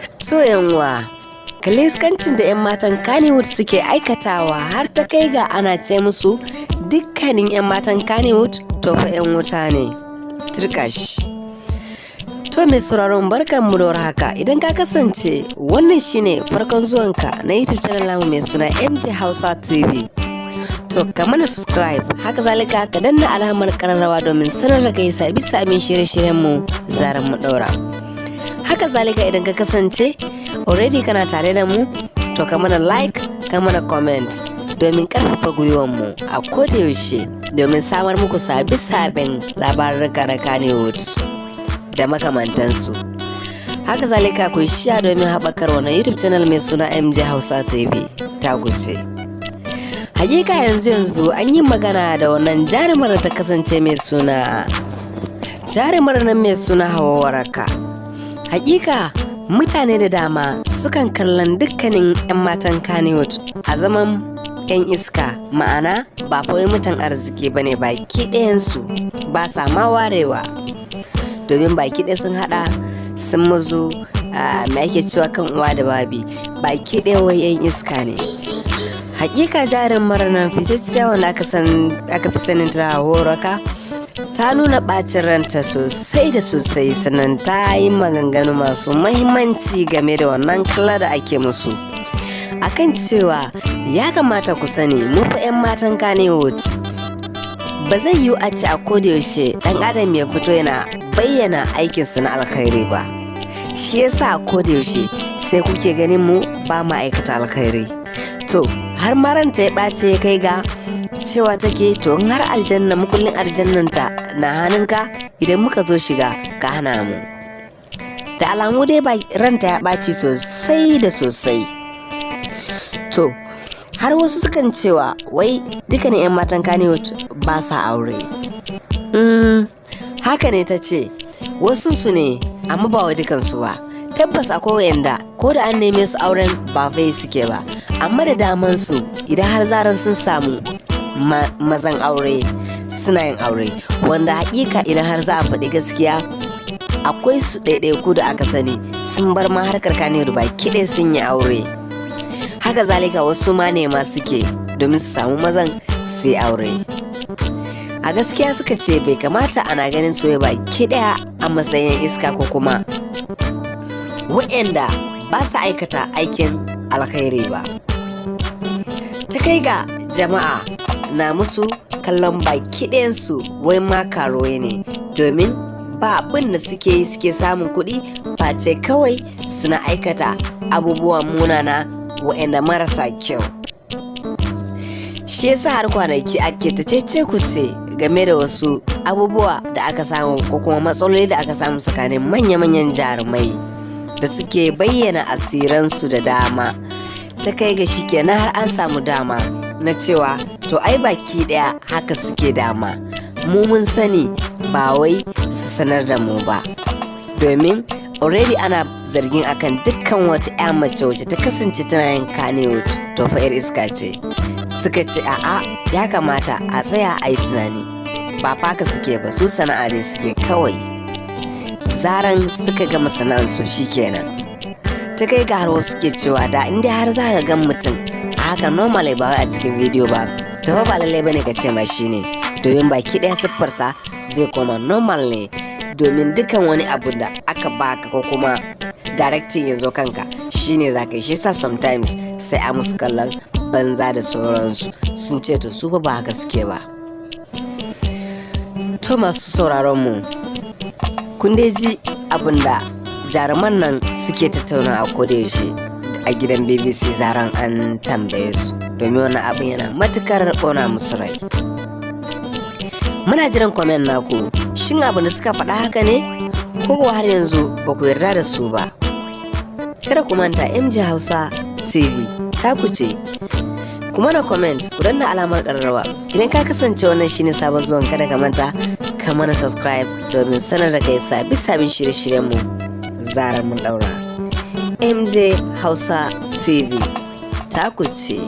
To yanwa, kalli iskancin da 'yan matan Kannywood suke aikatawa har ta kai ga ana ce musu dukkanin 'yan matan Kannywood to fa 'yan wuta ne. Turkashi. To mai sauraron barkanmu da haka, idan ka kasance wannan shine farkon zuwanka na YouTube channel namu mai suna MJ Hausa TV. To ka mana subscribe, haka zalika ka danna alamar kararrawa domin sanar da kai sabbin shirye-shiryen mu zaran mu daura. Haka zalika idan ka kasance already kana tare da mu, to ka mana like, ka mana comment domin karfafa gwiwar mu a koda yaushe domin samar muku sabbin labaran na Kannywood da makamantansu. Haka zalika ku share domin haɓakar wannan YouTube channel mai suna MJ Hausa TV ta guce. Hakika yanzu an yi magana da wannan jarumar ta kasance mai suna Hawa Waraka. Hakika mutane da dama sukan kallon dukkanin 'yan matan Kannywood a zaman 'yan iska, ma'ana ba kawai mutan arziki bane, baki ɗayansu ba sa ma warewa, domin baki ɗaya sun haɗa sun mazu mai ake cewa kan uwa da babi, baki ɗaya wai 'yan iska ne. Hakika jarumar nan fitacciya wanda aka fi sanin ta Hawa Waraka ta nuna ɓacin ranta sosai da sosai, sannan ta yi maganganu masu mahimmanci game da wannan kalla da ake musu, akan cewa ya kamata ku sani mu fa 'yan matan Kannywood ba zai yiwu a ce a kodayaushe ɗan adam ya fito yana bayyana aikinsa na alkhairi ba. Shi yasa a kodayaushe sai kuke ganin mu ba ma aikata alkhairi. To har maranta ya ɓace ya kai ga cewa take to in har aljanna mukullin aljannanta na hannunka, idan muka zo shiga ka hana mu. Da alamu dai ranta ya ɓaci sosai da sosai. To har wasu sukan cewa wai dukkanin 'yan matan Kannywood ba sa aure. Haka ne ta ce, wasu su ne amma ba wa dukansu ba. Tabbas akwai wayanda ko da an neme su auren ba fai suke ba, amma da daman su idan har zaran sun samu mazan aure suna yin aure, wanda hakika idan har za a faɗi gaskiya akwai su ɗaiɗaiku da aka sani sun bar ma harkar Kannywood ba kiɗe sun yi aure. Haka zalika wasu ma ne ma suke domin su samu mazan su yi aure. A gaskiya suka ce bai kamata ana ganin soyayya ba kiɗaya a matsayin iska ko kuma waɗanda ba su aikata aikin alkhairi ba. Ta kai ga jama'a na musu kallon baki ɗayansu wai ma karuwai ne, domin ba abin da suke samun kuɗi face kawai suna aikata abubuwan munana waɗanda marasa kyau. Shi yasa har kwanaki ake ta cece kuce game da wasu abubuwa da aka samu ko kuma matsaloli da aka samu tsakanin manya-manyan jarumai da suke bayyana asiransu da dama. Ta kai ga shi kenan har an samu dama na cewa to ai baki daya haka suke dama, mu mun sani ba wai su sanar da mu ba, domin already ana zargin akan dukkan wata 'ya mace wacce ta kasance tana yin Kannywood to fa 'yar iska ce. Suka ce a'a ya kamata a tsaya a yi tunani, ba faka suke ba, su sana'a dai suke kawai, zaran suka gama sana'arsu shikenan. Ta kai ga har wasu suke cewa da inda har za ka gan mutum a haka normal ba wai a cikin bidiyo ba, to ba lallai bane ka ce ma shine, domin baki ɗaya siffarsa zai koma normal ne, domin dukan wani abu da aka baka ko kuma directing ya zo kanka shine za ka yi. Shi yasa sometimes sai a musu kallon banza da sauransu, sun ce to su ba haka suke ba. To masu sauraron mu, kun dai ji abin da jaruman nan suke tattauna a kodayaushe a gidan BBC zaran an tambaye su, domin wannan abin yana matukar ƙona musu rai. Muna jiran comment naku, shin abin da suka faɗa haka ne ko har yanzu ba ku yarda da su ba? Kada ku manta MJ Hausa TV ta kuce, kuma na comment ku danna alamar ƙararrawa. Idan ka kasance wannan shine sabon zuwan, kada ka manta ka mana subscribe domin sanar da kai sabbin shirye-shiryen mu zaran mun daura. MJ Hausa TV ta kuce.